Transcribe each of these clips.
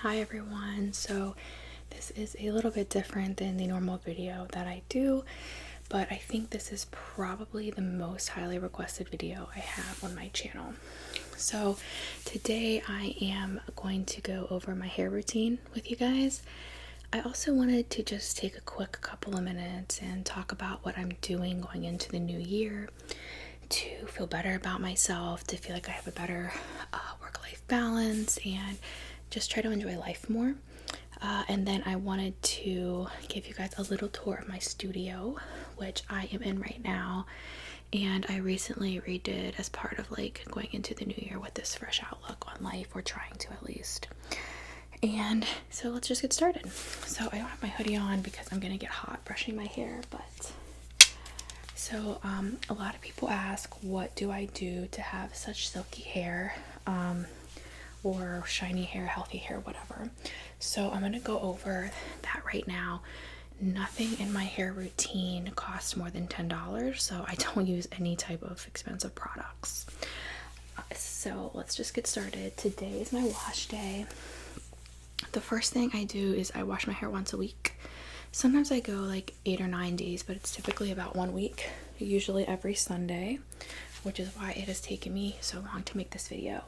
Hi everyone. So this is a little bit different than the normal video that I do, but I think this is probably the most highly requested video I have on my channel. So today I am going to go over my hair routine with you guys. I also wanted to just take a quick couple of minutes and talk about what I'm doing going into the new year to feel better about myself, to feel like I have a better work-life balance, and just try to enjoy life more. And then I wanted to give you guys a little tour of my studio, which I am in right now. And I recently redid as part of like going into the new year with this fresh outlook on life, or trying to at least. And so let's just get started. So I don't have my hoodie on because I'm gonna get hot brushing my hair, but so a lot of people ask, what do I do to have such silky hair, or shiny hair, healthy hair, whatever. So I'm gonna go over that right now. Nothing in my hair routine costs more than $10, so I don't use any type of expensive products. So let's just get started. Today is my wash day. The first thing I do is I wash my hair once a week. Sometimes I go like 8 or 9 days, but it's typically about 1 week, usually every Sunday, which is why it has taken me so long to make this video,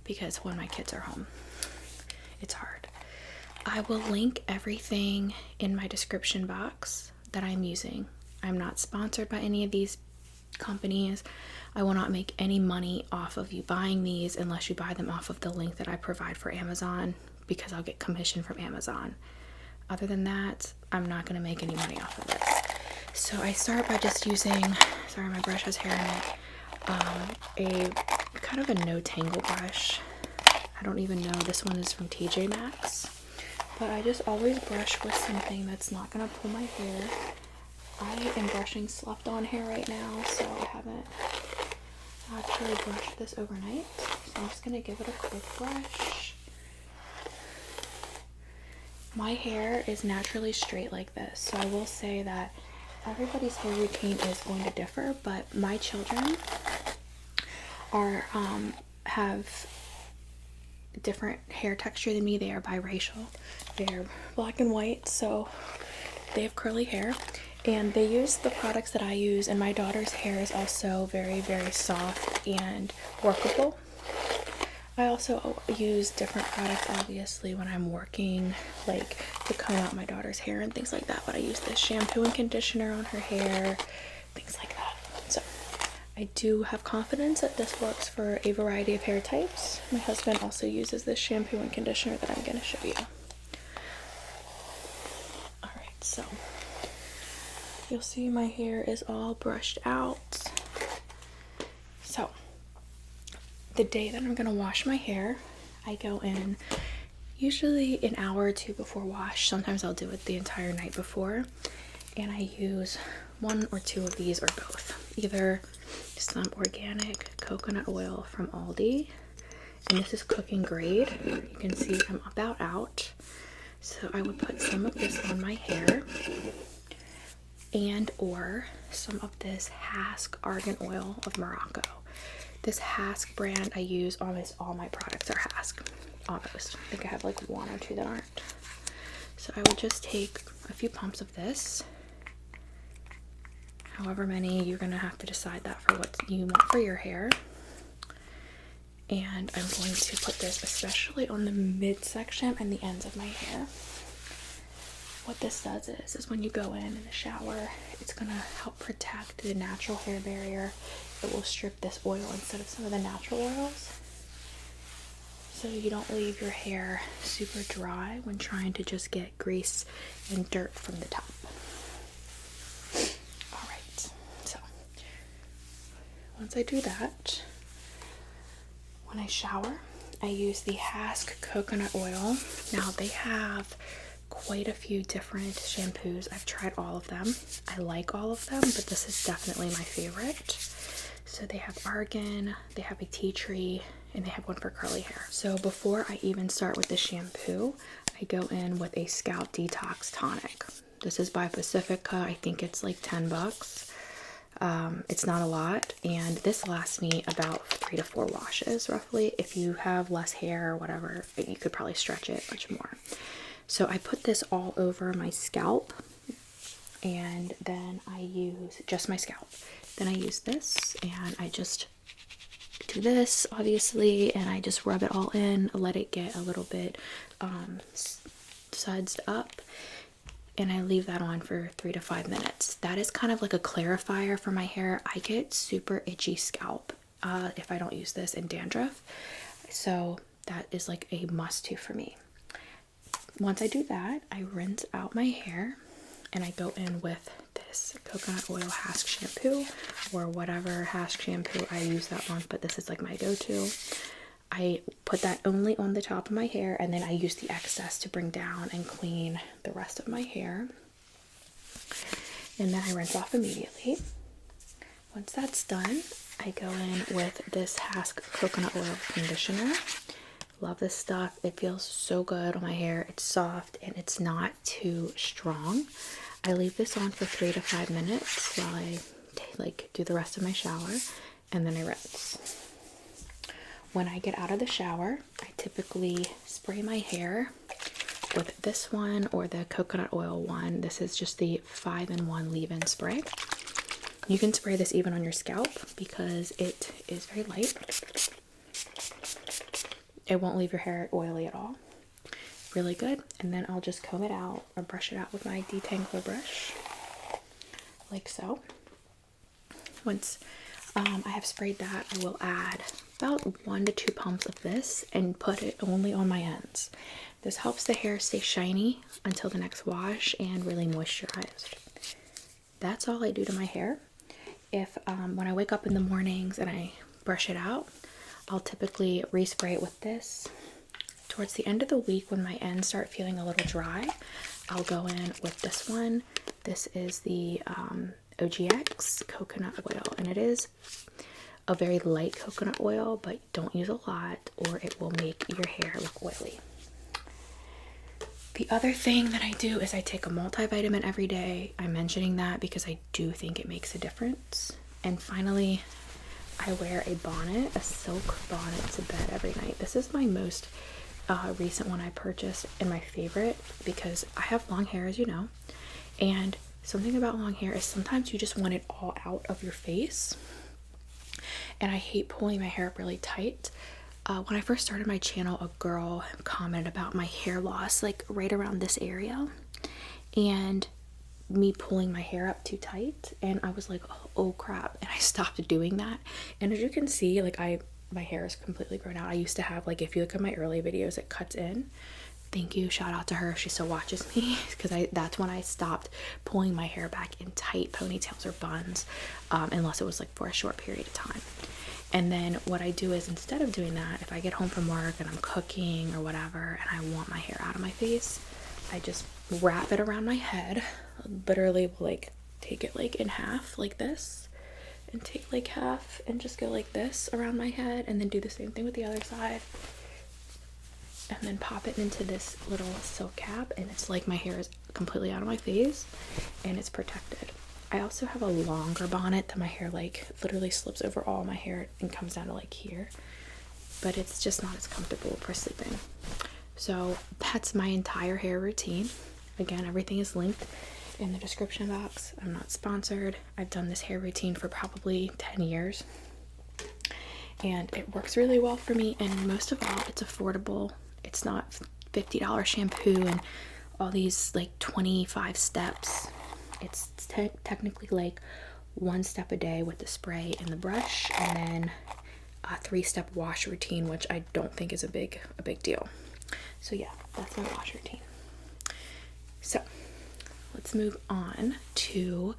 because when my kids are home, it's hard. I will link everything in my description box that I'm using. I'm not sponsored by any of these companies. I will not make any money off of you buying these unless you buy them off of the link that I provide for Amazon, because I'll get commission from Amazon. Other than that, I'm not going to make any money off of this. So I start by just using, sorry, my brush has hair in it, a kind of a no tangle brush. I don't even know, this one is from TJ Maxx, but I just always brush with something that's not going to pull my hair. I am brushing slept on hair right now, so I haven't actually brushed this overnight, so I'm just going to give it a quick brush. My hair is naturally straight like this, so I will say that everybody's hair routine is going to differ, but my children have different hair texture than me. They are biracial. They're black and white, so they have curly hair, and they use the products that I use, and my daughter's hair is also very, very soft and workable. I also use different products, obviously, when I'm working, like to comb out my daughter's hair and things like that, but I use this shampoo and conditioner on her hair, things like that. So I do have confidence that this works for a variety of hair types. My husband also uses this shampoo and conditioner that I'm going to show you. Alright, so you'll see my hair is all brushed out. So the day that I'm going to wash my hair, I go in usually an hour or two before wash. Sometimes I'll do it the entire night before, and I use 1 or 2 of these, or both. Either some organic coconut oil from Aldi, and this is cooking grade. You can see I'm about out, so I would put some of this on my hair, and or some of this Hask argan oil of Morocco. This Hask brand I use, almost all my products are Hask. Almost. I think I have like 1 or 2 that aren't. So I would just take a few pumps of this. However many, you're going to have to decide that for what you want for your hair. And I'm going to put this especially on the midsection and the ends of my hair. What this does is when you go in the shower, it's going to help protect the natural hair barrier. It will strip this oil instead of some of the natural oils, so you don't leave your hair super dry when trying to just get grease and dirt from the top. Alright, so once I do that, when I shower, I use the Hask coconut oil. Now they have quite a few different shampoos. I've tried all of them. I like all of them, but this is definitely my favorite. So they have argan, they have a tea tree, and they have one for curly hair. So before I even start with the shampoo, I go in with a scalp detox tonic. This is by Pacifica. I think it's like $10. It's not a lot, and this lasts me about 3 to 4 washes roughly. If you have less hair or whatever, you could probably stretch it much more. So I put this all over my scalp, and then I use just my scalp. Then I use this, and I just do this obviously, and I just rub it all in, let it get a little bit sudsed up, and I leave that on for 3 to 5 minutes. That is kind of like a clarifier for my hair. I get super itchy scalp if I don't use this, and dandruff, so that is like a must-do for me. Once I do that, I rinse out my hair, and I go in with this coconut oil Hask shampoo, or whatever Hask shampoo I use that month, but this is like my go-to. I put that only on the top of my hair, and then I use the excess to bring down and clean the rest of my hair. And then I rinse off immediately. Once that's done, I go in with this Hask coconut oil conditioner. Love this stuff. It feels so good on my hair. It's soft and it's not too strong. I leave this on for 3 to 5 minutes while I do the rest of my shower, and then I rinse. When I get out of the shower, I typically spray my hair with this one or the coconut oil one. This is just the 5-in-1 leave-in spray. You can spray this even on your scalp because it is very light. It won't leave your hair oily at all. Really good. And then I'll just comb it out or brush it out with my detangler brush, like so. Once I have sprayed that, I will add about 1 to 2 pumps of this and put it only on my ends. This helps the hair stay shiny until the next wash and really moisturized. That's all I do to my hair. If when I wake up in the mornings and I brush it out, I'll typically respray it with this. Towards the end of the week, when my ends start feeling a little dry, I'll go in with this one. This is the OGX coconut oil, and it is a very light coconut oil, but don't use a lot or it will make your hair look oily. The other thing that I do is I take a multivitamin every day. I'm mentioning that because I do think it makes a difference. And finally, I wear a bonnet, a silk bonnet to bed every night. This is my most recent one I purchased and my favorite because I have long hair, as you know, and something about long hair is sometimes you just want it all out of your face, and I hate pulling my hair up really tight. When I first started my channel, a girl commented about my hair loss like right around this area and me pulling my hair up too tight, and I was like, oh crap, and I stopped doing that. And as you can see, like my hair is completely grown out. I used to have, like, if you look at my early videos, it cuts in. Thank you, shout out to her if she still watches me, because that's when I stopped pulling my hair back in tight ponytails or buns, unless it was like for a short period of time. And then what I do is, instead of doing that, if I get home from work and I'm cooking or whatever and I want my hair out of my face, I just wrap it around my head. Literally like take it like in half like this, and take like half and just go like this around my head, and then do the same thing with the other side, and then pop it into this little silk cap, and it's like my hair is completely out of my face and it's protected. I also have a longer bonnet that my hair like literally slips over all my hair and comes down to like here, but it's just not as comfortable for sleeping. So that's my entire hair routine. Again, everything is linked in the description box. I'm not sponsored. I've done this hair routine for probably 10 years and it works really well for me, and most of all, it's affordable. It's not $50 shampoo and all these like 25 steps. It's technically like 1 step a day with the spray and the brush, and then a 3-step wash routine, which I don't think is a big deal. So yeah, that's my wash routine. So let's move on to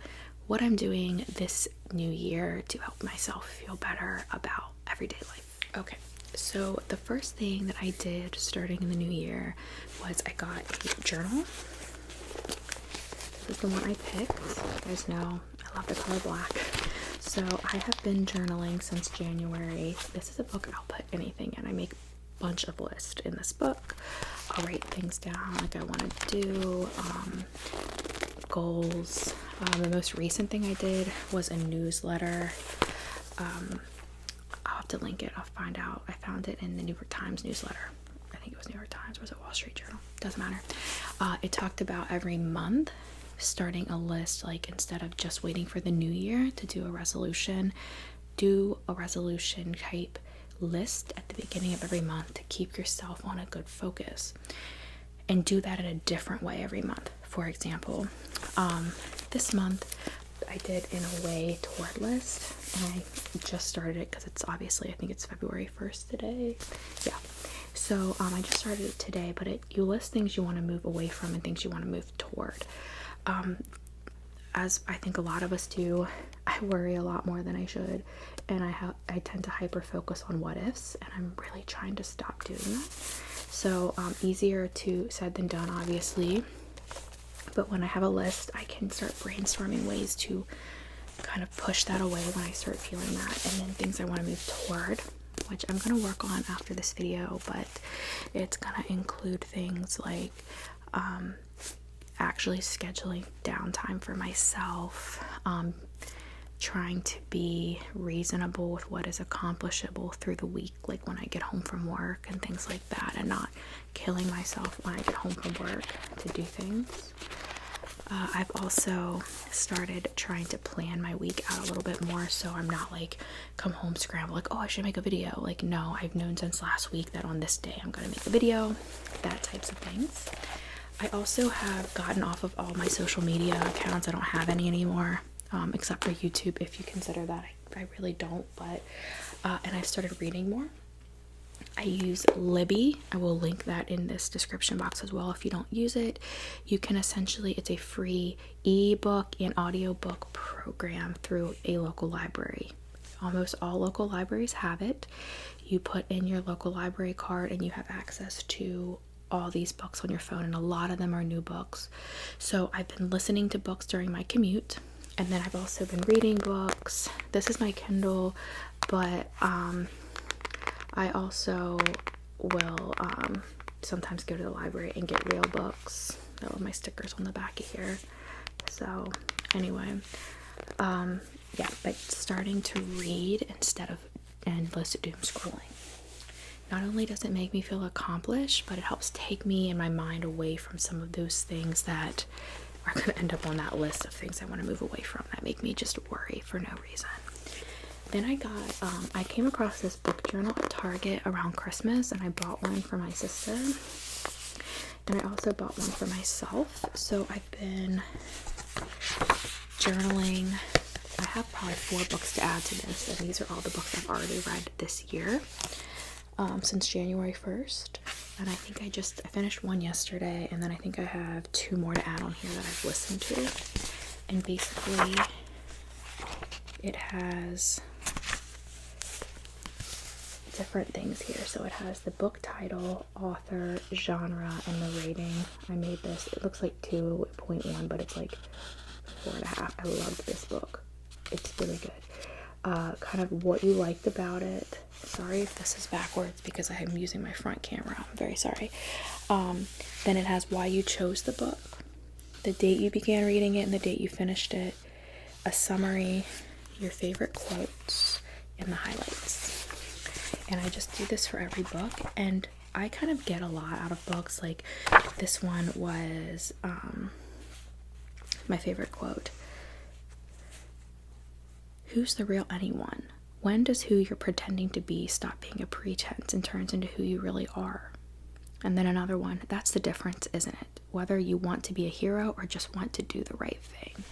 what I'm doing this new year to help myself feel better about everyday life. Okay, so the first thing that I did starting in the new year was I got a journal. This is the one I picked. You guys know I love the color black. So I have been journaling since January. This is a book I'll put anything in. I make a bunch of lists in this book. I'll write things down like I want to do, goals, The most recent thing I did was a newsletter. I'll have to link it. I'll find out. I found it in the New York Times newsletter. I think it was New York Times or was it Wall Street Journal? Doesn't matter. It talked about every month starting a list, like instead of just waiting for the new year to do a resolution type list at the beginning of every month to keep yourself on a good focus, and do that in a different way every month. For example, this month I did an away tour list, and I just started it because it's obviously, I think it's February 1st today. Yeah. So I just started it today, but you list things you want to move away from and things you want to move toward. As I think a lot of us do, I worry a lot more than I should, and I tend to hyper focus on what ifs, and I'm really trying to stop doing that. So easier said than done, obviously. But when I have a list, I can start brainstorming ways to kind of push that away when I start feeling that, and then things I want to move toward, which I'm going to work on after this video, but it's going to include things like actually scheduling downtime for myself, trying to be reasonable with what is accomplishable through the week, like when I get home from work and things like that, and not killing myself when I get home from work to do things. I've also started trying to plan my week out a little bit more, so I'm not like come home scramble like, oh, I should make a video. Like, no, I've known since last week that on this day I'm gonna make a video, that types of things. I also have gotten off of all my social media accounts. I don't have any anymore, except for YouTube, if you consider that. I really don't, but and I've started reading more. I use Libby. I will link that in this description box as well if you don't use it. You can essentially, it's a free ebook and audiobook program through a local library. Almost all local libraries have it. You put in your local library card and you have access to all these books on your phone, and a lot of them are new books. So I've been listening to books during my commute, and then I've also been reading books. This is my Kindle, but I also will sometimes go to the library and get real books. I love my stickers on the back of here. So anyway, yeah, but starting to read instead of endless doom scrolling. Not only does it make me feel accomplished, but it helps take me and my mind away from some of those things that are going to end up on that list of things I want to move away from that make me just worry for no reason. Then I came across this book journal at Target around Christmas, and I bought one for my sister, and I also bought one for myself. So I've been journaling. I have probably 4 books to add to this, and these are all the books I've already read this year, since January 1st. And I think I finished one yesterday, and then I think I have 2 more to add on here that I've listened to. And basically it has different things here. So it has the book title, author, genre, and the rating. I made this, it looks like 2.1, but it's like 4.5. I loved this book. It's really good. Kind of what you liked about it. Sorry if this is backwards because I am using my front camera. I'm very sorry. Then it has why you chose the book, the date you began reading it and the date you finished it, a summary, your favorite quotes, and the highlights. And I just do this for every book, and I kind of get a lot out of books. Like this one was my favorite quote. Who's the real anyone? When does who you're pretending to be stop being a pretense and turns into who you really are? And then another one, that's the difference, isn't it? Whether you want to be a hero or just want to do the right thing.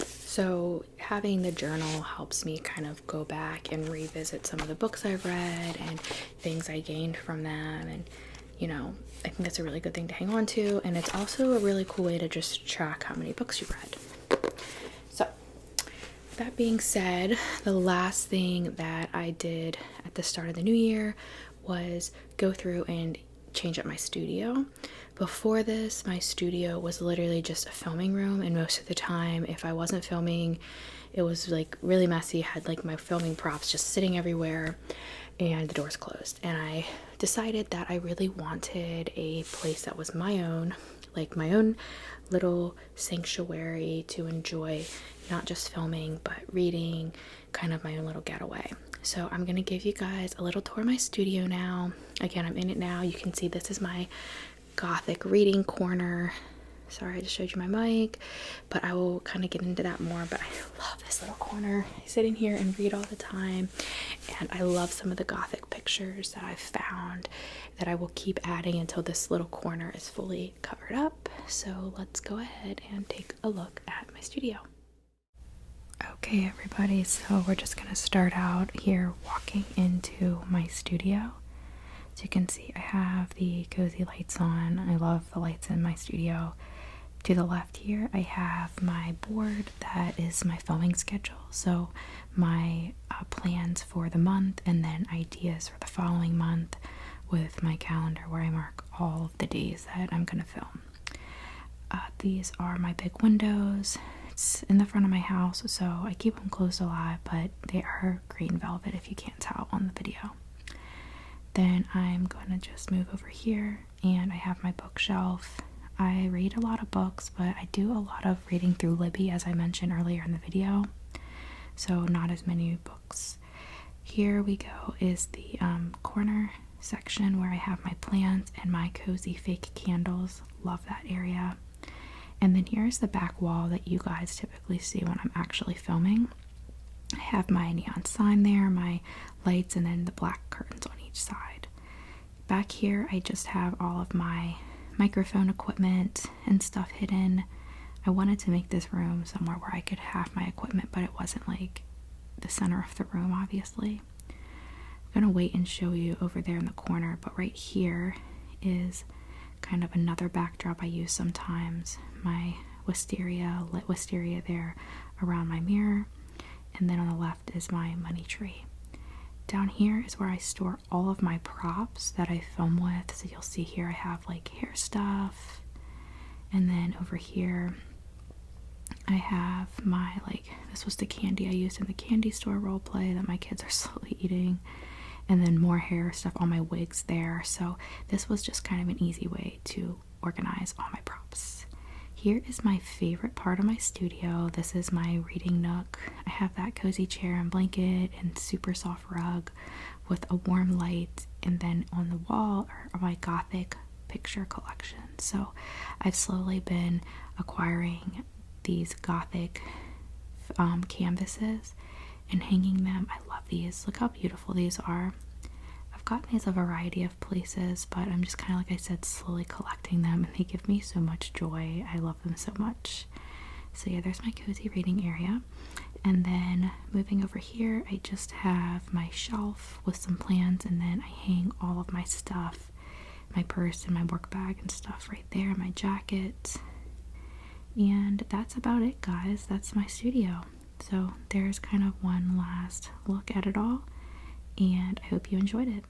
So having the journal helps me kind of go back and revisit some of the books I've read and things I gained from them. And, you know, I think that's a really good thing to hang on to. And it's also a really cool way to just track how many books you read. So that being said, the last thing that I did at the start of the new year was go through and change up my studio. Before this, my studio was literally just a filming room, and most of the time, if I wasn't filming, it was like really messy. I had like my filming props just sitting everywhere and the doors closed. And I decided that I really wanted a place that was my own, like my own little sanctuary to enjoy not just filming but reading, kind of my own little getaway. So I'm gonna give you guys a little tour of my studio now. Again, I'm in it now. You can see this is my gothic reading corner. Sorry, I just showed you my mic, but I will kind of get into that more. But I love this little corner. I sit in here and read all the time, and I love some of the gothic pictures that I've found that I will keep adding until this little corner is fully covered up. So let's go ahead and take a look at my studio. Okay, everybody, so we're just gonna start out here walking into my studio. As you can see, I have the cozy lights on. I love the lights in my studio. To the left here, I have my board that is my filming schedule. So my plans for the month, and then ideas for the following month with my calendar where I mark all of the days that I'm going to film. These are my big windows. It's in the front of my house, so I keep them closed a lot, but they are green velvet if you can't tell on the video. Then I'm going to just move over here, and I have my bookshelf. I read a lot of books, but I do a lot of reading through Libby, as I mentioned earlier in the video, so not as many books. Here we go is the corner section where I have my plants and my cozy fake candles. Love that area. And then here's the back wall that you guys typically see when I'm actually filming. I have my neon sign there, my lights, and then the black curtains on each side. Back here, I just have all of my microphone equipment and stuff hidden. I wanted to make this room somewhere where I could have my equipment, but it wasn't like the center of the room, obviously. I'm gonna wait and show you over there in the corner, but right here is kind of another backdrop I use sometimes. My wisteria, lit wisteria there around my mirror. And then on the left is my money tree. Down here is where I store all of my props that I film with. So you'll see here I have like hair stuff. And then over here I have my, like, this was the candy I used in the candy store role play that my kids are slowly eating. And then more hair stuff, all my wigs there. So this was just kind of an easy way to organize all my props. Here is my favorite part of my studio. This is my reading nook. I have that cozy chair and blanket and super soft rug with a warm light, and then on the wall are my gothic picture collection. So I've slowly been acquiring these gothic canvases and hanging them. I love these. Look how beautiful these are. I've gotten these a variety of places, but I'm just kind of, like I said, slowly collecting them, and they give me so much joy. I love them so much. So yeah, there's my cozy reading area. And then moving over here, I just have my shelf with some plants, and then I hang all of my stuff, my purse and my work bag and stuff right there, my jacket. And that's about it, guys. That's my studio. So there's kind of one last look at it all, and I hope you enjoyed it.